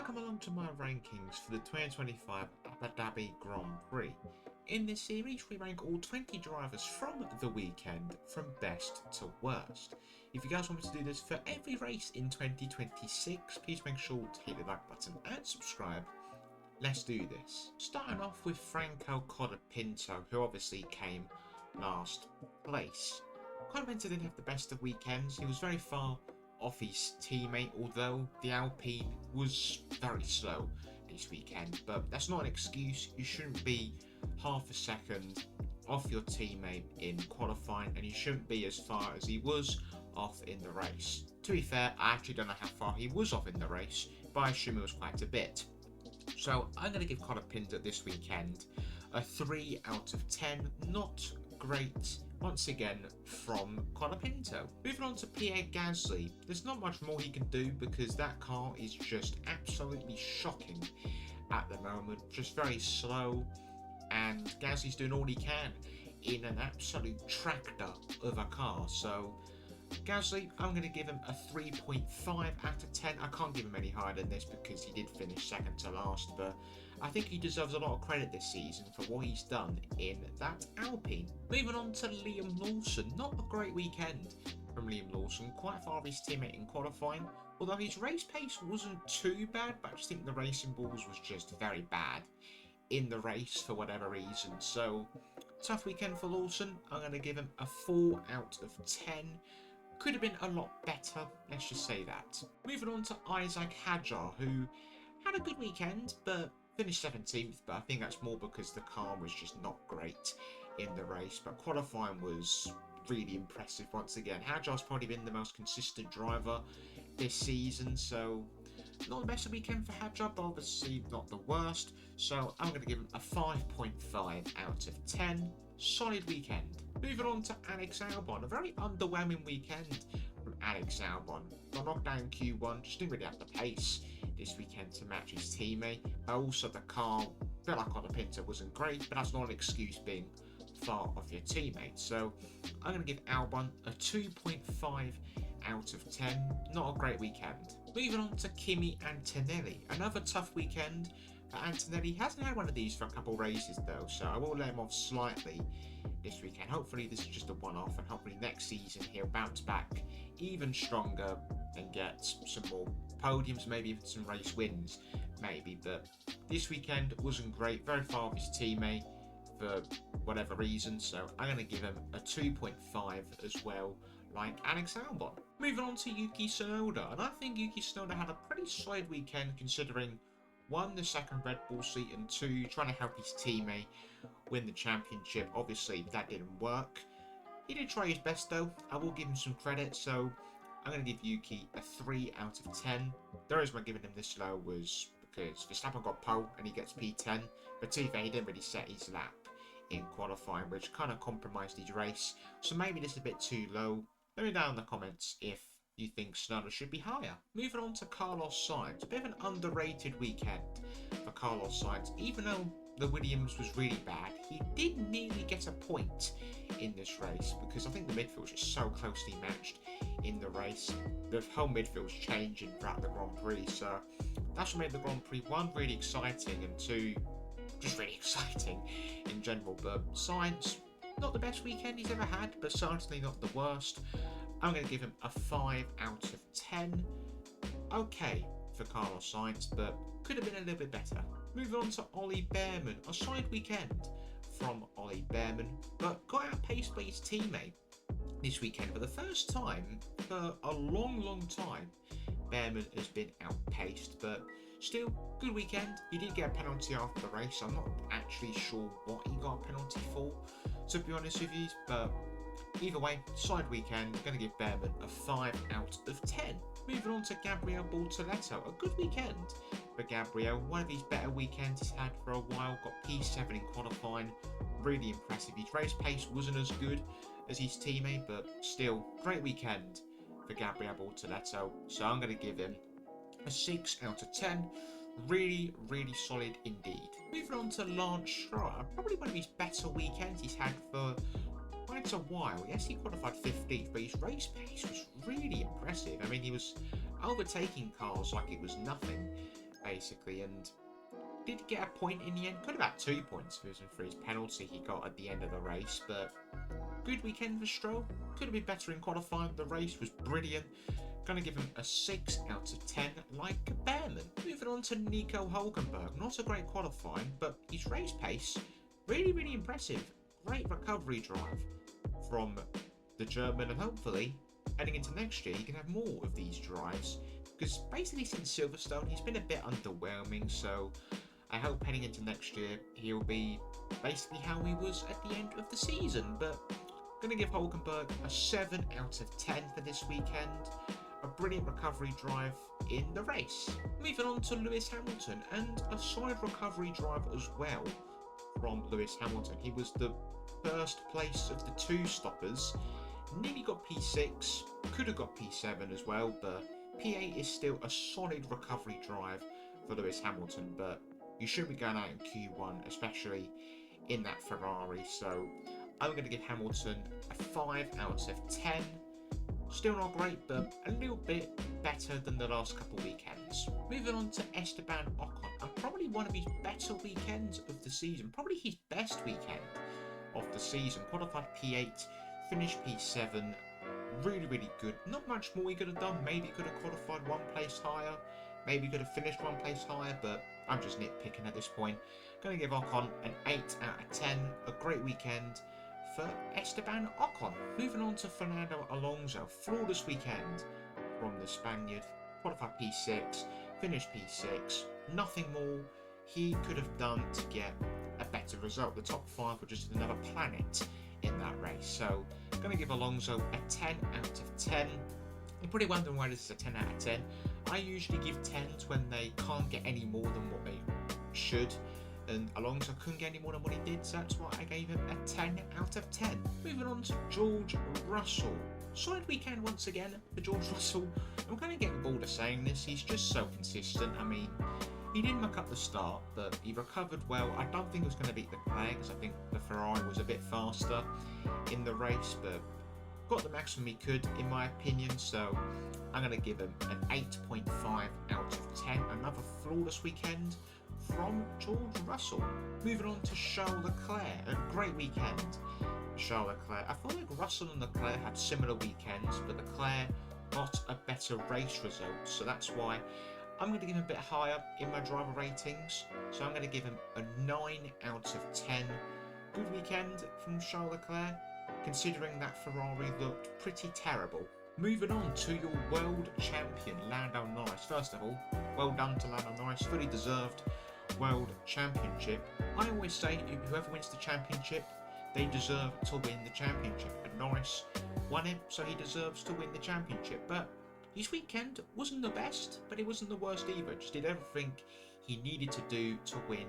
Welcome along to my rankings for the 2025 Abu Dhabi Grand Prix. In this series, we rank all 20 drivers from the weekend from best to worst. If you guys want me to do this for every race in 2026, please make sure to hit the like button and subscribe. Let's do this. Starting off with Franco Colapinto, who obviously came last place. Colapinto didn't have the best of weekends. He was very far off his teammate, although the Alpine was very slow this weekend, but that's not an excuse. You shouldn't be half a second off your teammate in qualifying, and you shouldn't be as far as he was off in the race. To be fair, I actually don't know how far he was off in the race, but I assume it was quite a bit. So I'm going to give Colapinto this weekend a 3 out of 10. Not great once again from Colapinto. Moving on to Pierre Gasly, there's not much more he can do because that car is just absolutely shocking at the moment, just very slow, and Gasly's doing all he can in an absolute tractor of a car. So Gasly, I'm going to give him a 3.5 out of 10. I can't give him any higher than this because he did finish second to last, but I think he deserves a lot of credit this season for what he's done in that Alpine. Moving on to Liam Lawson, not a great weekend from Liam Lawson, quite far off his teammate in qualifying, although his race pace wasn't too bad, but I just think the racing balls was just very bad in the race for whatever reason. So tough weekend for Lawson. I'm going to give him a 4 out of 10. Could have been a lot better, let's just say that. Moving on to Isaac Hadjar, who had a good weekend, but finished 17th, but I think that's more because the car was just not great in the race, but qualifying was really impressive once again. Hadjar's probably been the most consistent driver this season, so not the best weekend for Hadjar, but obviously not the worst, so I'm going to give him a 5.5 out of 10. Solid weekend. Moving on to Alex Albon, a very underwhelming weekend from Alex Albon. Got knocked down Q1, just didn't really have the pace this weekend to match his teammate. Also, the car, a bit like Colapinto, wasn't great, but that's not an excuse being far off your teammate. So I'm going to give Albon a 2.5 out of 10. Not a great weekend. Moving on to Kimi Antonelli, another tough weekend. Antonelli hasn't had one of these for a couple races though, so I will let him off slightly this weekend. Hopefully this is just a one-off, and hopefully next season he'll bounce back even stronger and get some more podiums, maybe even some race wins, maybe. But this weekend wasn't great, very far off his teammate for whatever reason, so I'm going to give him a 2.5 as well, like Alex Albon. Moving on to Yuki Tsunoda, and I think Yuki Tsunoda had a pretty solid weekend considering 1, the second Red Bull seat, and 2, trying to help his teammate win the championship. Obviously, that didn't work. He did try his best though. I will give him some credit, so I'm going to give Yuki a 3 out of 10. The reason I'm giving him this low was because Verstappen got pole and he gets P10, but to be fair, he didn't really set his lap in qualifying, which kind of compromised his race. So maybe this is a bit too low. Let me know in the comments if you think Tsunoda should be higher. Moving on to Carlos Sainz, a bit of an underrated weekend for Carlos Sainz. Even though the Williams was really bad, he did nearly get a point in this race because I think the midfield was just so closely matched in the race. The whole midfield's changing throughout the Grand Prix, so that's what made the Grand Prix 1 really exciting and 2 just really exciting in general. But Sainz, not the best weekend he's ever had, but certainly not the worst. I'm going to give him a 5 out of 10. Okay for Carlos Sainz, but could have been a little bit better. Moving on to Ollie Behrman, a solid weekend from Ollie Behrman, but got outpaced by his teammate this weekend for the first time for a long time. Behrman has been outpaced, but still, good weekend. He did get a penalty after the race. I'm not actually sure what he got a penalty for, to be honest with you, but either way, solid weekend. Going to give Behrman a 5 out of 10. Moving on to Gabriel Bortoleto, a good weekend for Gabriel. One of his better weekends he's had for a while. Got P7 in qualifying, really impressive. His race pace wasn't as good as his teammate, but still, great weekend for Gabriel Bortoleto. So I'm going to give him a 6 out of 10. Really solid indeed. Moving on to Lance Stroll, probably one of his better weekends he's had for quite a while. Yes, he qualified 15th, but his race pace was really impressive. I mean, he was overtaking cars like it was nothing, basically, and did get a point in the end. Could have had 2 points if it wasn't for his penalty he got at the end of the race, but good weekend for Stroll. Could have been better in qualifying. The race was brilliant. Going to give him a 6 out of 10, like a Bearman. Moving on to Nico Hulkenberg. Not a great qualifying, but his race pace, really, really impressive. Great recovery drive from the German, and hopefully, heading into next year, he can have more of these drives. Because basically since Silverstone, he's been a bit underwhelming, so I hope heading into next year, he'll be basically how he was at the end of the season. But I'm going to give Hulkenberg a 7 out of 10 for this weekend. A brilliant recovery drive in the race. Moving on to Lewis Hamilton, and a solid recovery drive as well from Lewis Hamilton. He was the first place of the 2 stoppers, nearly got P6, could have got P7 as well, but P8 is still a solid recovery drive for Lewis Hamilton, but you should be going out in Q1, especially in that Ferrari, so I'm going to give Hamilton a 5 out of 10. Still not great, but a little bit better than the last couple weekends. Moving on to Esteban Ocon, and probably one of his better weekends of the season, probably his best weekend of the season. Qualified P8, finished P7, really, really good. Not much more he could have done. Maybe he could have qualified 1 place higher, maybe he could have finished 1 place higher, but I'm just nitpicking at this point. Going to give Ocon an 8 out of 10, a great weekend for Esteban Ocon. Moving on to Fernando Alonso, flawless weekend from the Spaniard. Qualified P6, finished P6, nothing more he could have done to get a better result. The top 5 were just another planet in that race, so I'm going to give Alonso a 10 out of 10. You're probably wondering why this is a 10 out of 10. I usually give 10s when they can't get any more than what they should, and Alonso couldn't get any more than what he did, so that's why I gave him a 10 out of 10. Moving on to George Russell. Solid weekend once again for George Russell. I'm kind of getting bored of saying this, he's just so consistent. I mean, he didn't muck up the start, but he recovered well. I don't think he was going to beat Leclerc, because I think the Ferrari was a bit faster in the race, but got the maximum he could, in my opinion, so I'm going to give him an 8.5 out of 10. Another flawless weekend from George Russell. Moving on to Charles Leclerc, a great weekend for Charles Leclerc. I feel like Russell and Leclerc had similar weekends, but Leclerc got a better race result, so that's why I'm going to give him a bit higher in my driver ratings. So I'm going to give him a 9 out of 10. Good weekend from Charles Leclerc, considering that Ferrari looked pretty terrible. Moving on to your world champion, Lando Norris. First of all, well done to Lando Norris, fully deserved world championship. I always say whoever wins the championship, they deserve to win the championship. And Norris won it, so he deserves to win the championship. But his weekend wasn't the best, but it wasn't the worst either. Just did everything he needed to do to win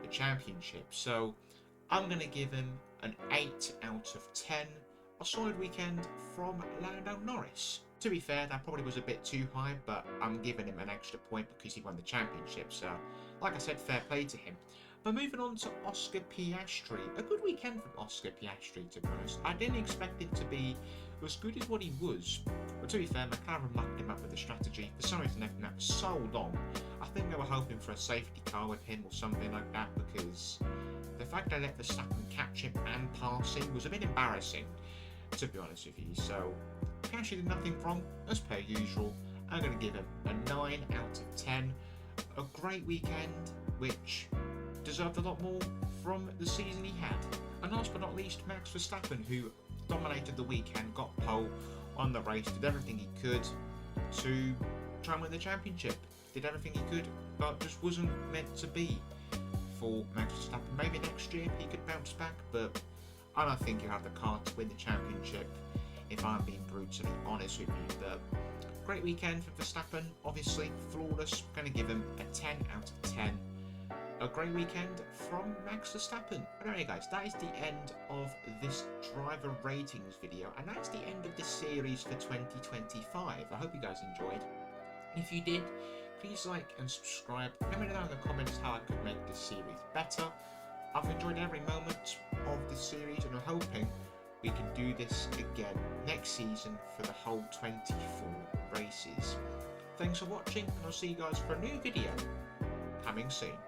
the championship. So I'm going to give him an 8 out of 10. A solid weekend from Lando Norris. To be fair, that probably was a bit too high, but I'm giving him an extra point because he won the championship. So, like I said, fair play to him. But moving on to Oscar Piastri. A good weekend from Oscar Piastri, to be honest. I didn't expect it to be as good as what he was. But to be fair, McLaren mucked him up with the strategy. For some reason, they've been out so long. I think they were hoping for a safety car with him or something like that, because the fact they let Verstappen catch him and pass him was a bit embarrassing, to be honest with you. So, Piastri did nothing wrong, as per usual. I'm going to give him a 9 out of 10. A great weekend, which deserved a lot more from the season he had. And last but not least, Max Verstappen, who dominated the weekend, got pole on the race, did everything he could to try and win the championship. Did everything he could, but just wasn't meant to be for Max Verstappen. Maybe next year he could bounce back, but I don't think he'll have the card to win the championship, if I'm being brutally honest with you. But great weekend for Verstappen, obviously flawless. I'm going to give him a 10 out of 10. A great weekend from Max Verstappen. But anyway guys, that is the end of this driver ratings video, and that's the end of the series for 2025. I hope you guys enjoyed. If you did, please like and subscribe. Let me know in the comments how I could make this series better. I've enjoyed every moment of this series, and I'm hoping we can do this again next season for the whole 24 races. Thanks for watching, and I'll see you guys for a new video coming soon.